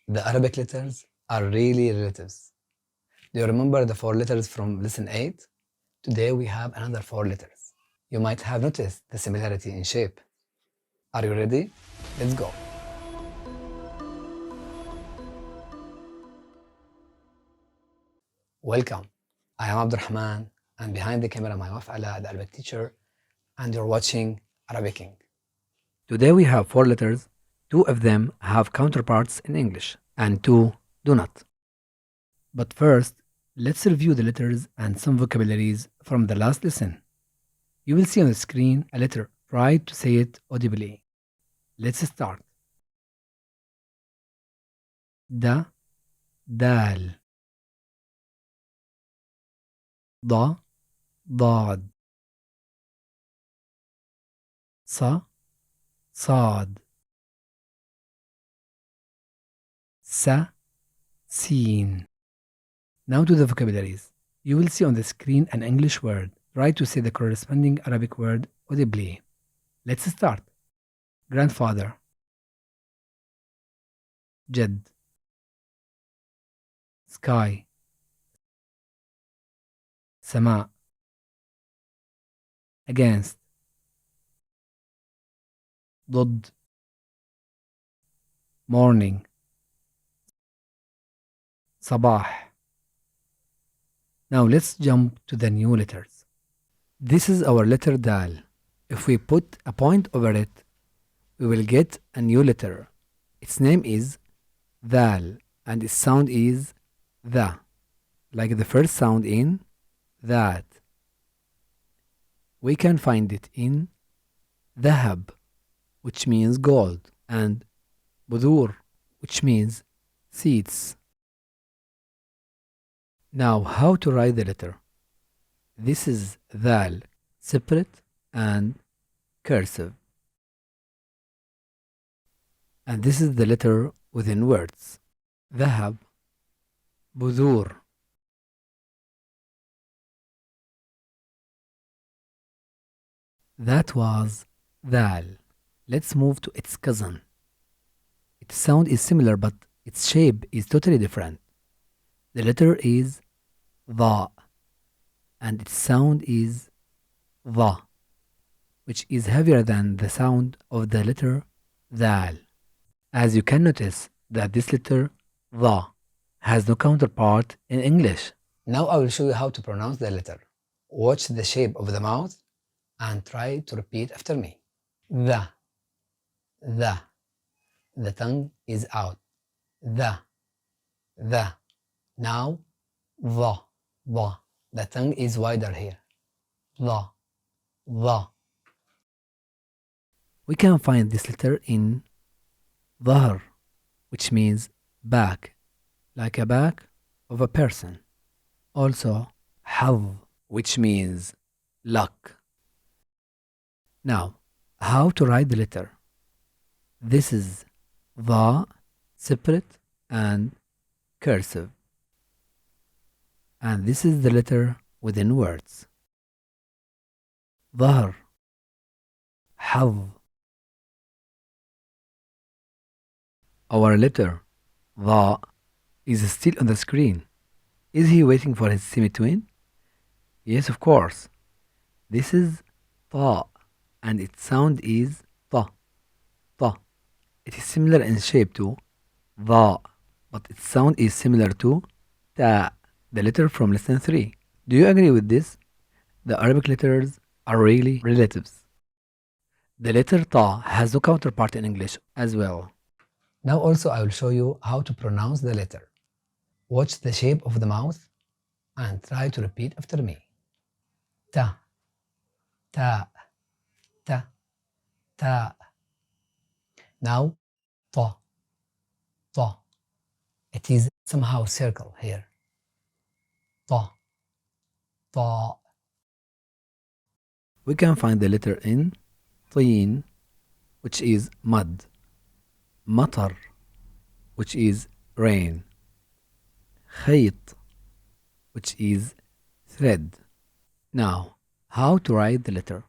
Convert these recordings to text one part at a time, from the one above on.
The Arabic letters are really relatives. Do you remember the 4 letters from lesson 8? Today we have another 4 letters. You might have noticed the similarity in shape. Are you ready? Let's go. Welcome. I am Abdurrahman, and behind the camera my wife Ala, the Arabic teacher, and you're watching Arabic King. Today we have 4 letters. 2 of them have counterparts in English, and 2 do not. But first, let's review the letters and some vocabularies from the last lesson. You will see on the screen a letter. Try to say it audibly. Let's start. Da, dal. ض ضاد ص صاد س سين. Now to the vocabularies. You will see on the screen an English word. Try to say the corresponding Arabic word audibly. Let's start. Grandfather, جد, sky, سماء, against, ضد, morning, صباح. Now let's jump to the new letters. This is our letter Dal. If we put a point over it, we will get a new letter. Its name is Dal, and its sound is the, like the first sound in that. We can find it in ذهب, which means gold, and بذور, which means seeds. Now, how to write the letter? This is ذال, separate and cursive. And this is the letter within words. ذهب, بذور. That was ذال. Let's move to its cousin. Its sound is similar, but its shape is totally different. The letter is ضاء, and its sound is ض, which is heavier than the sound of the letter ذال. As you can notice that this letter ض has no counterpart in English. Now I will show you how to pronounce the letter. Watch the shape of the mouth and try to repeat after me. The. The tongue is out. The. Now, the. The tongue is wider here. The. We can find this letter in ظهر, which means back, like a back of a person. Also, حظ, which means luck. Now, how to write the letter? This is ض, separate and cursive. And this is the letter within words. ظهر, حظ. Our letter ض is still on the screen. Is he waiting for his semi-twin? Yes, of course. This is طاء, and its sound is ط. It is similar in shape to ضاء, but its sound is similar to تاء, the letter from lesson 3. Do you agree with this? The Arabic letters are really relatives. The letter ط has no counterpart in English as well. Now also I will show you how to pronounce the letter. Watch the shape of the mouth and try to repeat after me. Ta, ta, ta, ta. Now, ta, ta. It is somehow circle here. Ta, ta. We can find the letter in طين, which is mud. مطر, which is rain. خيط, which is thread. Now, how to write the letter?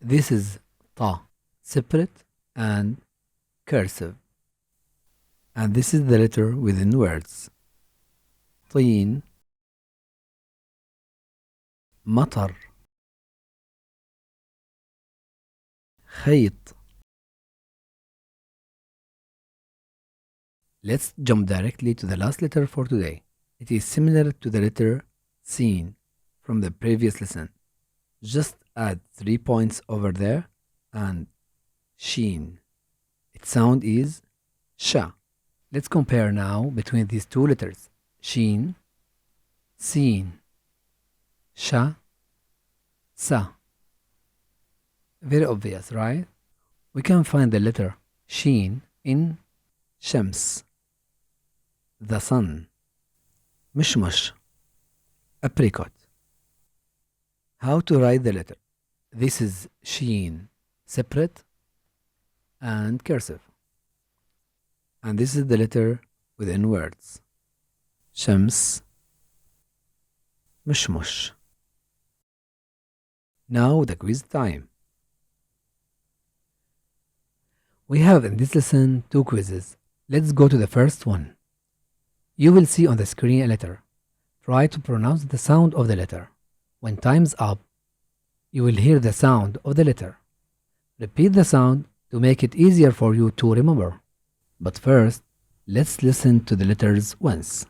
This is ta, separate and cursive. And this is the letter within words. طين مطر خيط. Let's jump directly to the last letter for today. It is similar to the letter seen from the previous lesson. Just add 3 points over there and sheen. Its sound is sha. Let's compare now between these two letters. Sheen, seen, sha, sa. Very obvious, right? We can find the letter sheen in shams, the sun, mishmash, apricot. How to write the letter? This is sheen, separate and cursive. And this is the letter within words. Shams, mishmash. Now the quiz time. We have in this lesson 2 quizzes. Let's go to the first one. You will see on the screen a letter. Try to pronounce the sound of the letter. When time's up, you will hear the sound of the letter. Repeat the sound to make it easier for you to remember. But first, let's listen to the letters once.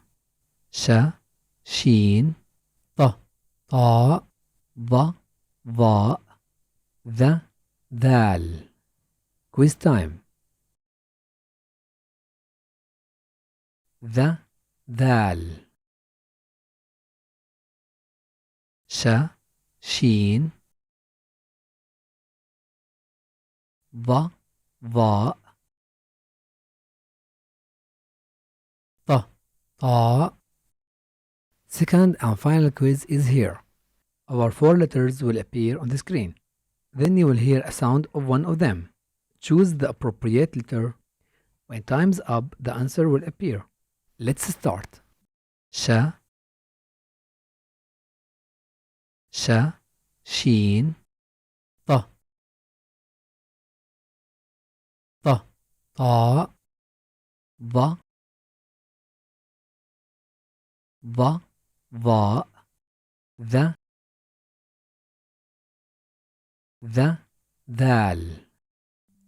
Sha, sheen, ta, ta, va, va, the, dal. Quiz time. The, dal. Sha, sheen, va, va, ta, ta. Second and final quiz is here. Our 4 letters will appear on the screen. Then you will hear a sound of one of them. Choose the appropriate letter. When time's up, the answer will appear. Let's start. Sha, sha, sheen, ta, ta, ta, va, va, va, the, dal.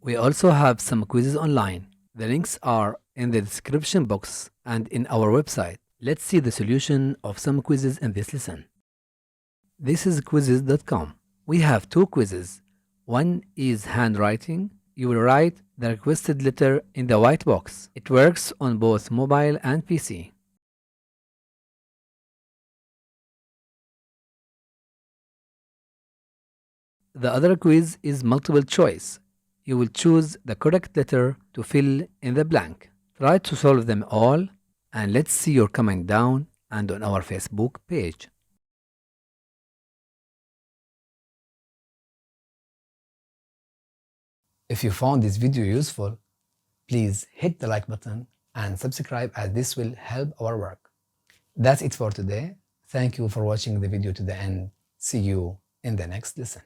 We also have some quizzes online. The links are in the description box and in our website. Let's see the solution of some quizzes in this lesson. This is quizzes.com. We have 2 quizzes. One is handwriting. You will write the requested letter in the white box. It works on both mobile and PC. The other quiz is multiple choice. You will choose the correct letter to fill in the blank. Try to solve them all and let's see your comment down and on our Facebook page. If you found this video useful, please hit the like button and subscribe as this will help our work. That's it for today. Thank you for watching the video to the end. See you in the next lesson.